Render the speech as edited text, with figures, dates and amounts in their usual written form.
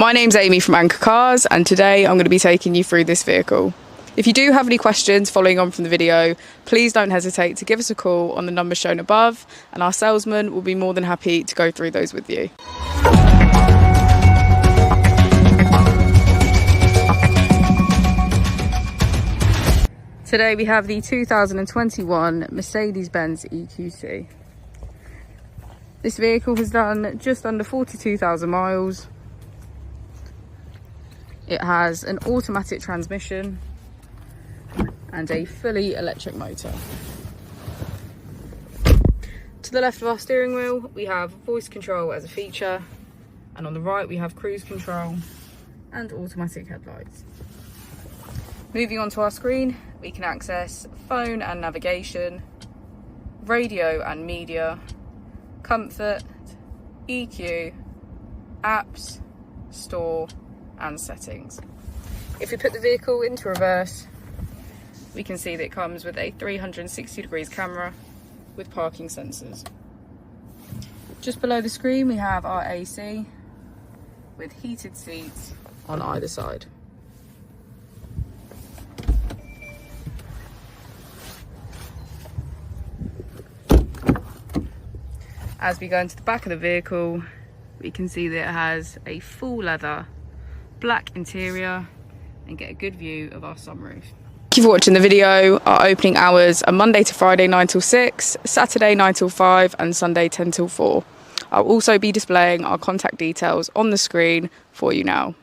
My name's Amy from Anchor Cars, and today I'm going to be taking you through this vehicle. If you do have any questions following on from the video, please don't hesitate to give us a call on the number shown above, and our salesman will be more than happy to go through those with you. Today we have the 2021 Mercedes-Benz EQC. This vehicle has done just under 42,000 miles. It has an automatic transmission and a fully electric motor. To the left of our steering wheel, we have voice control as a feature, and on the right we have cruise control and automatic headlights. Moving on to our screen, we can access phone and navigation, radio and media, comfort, EQ, apps, store and settings. If we put the vehicle into reverse, we can see that it comes with a 360 degrees camera with parking sensors. Just below the screen we have our AC with heated seats on either side. As we go into the back of the vehicle, we can see that it has a full leather black interior and get a good view of our sunroof. Thank you for watching the video. Our opening hours are Monday to Friday 9 till 6, Saturday 9 till 5 and Sunday 10 till 4. I'll also be displaying our contact details on the screen for you now.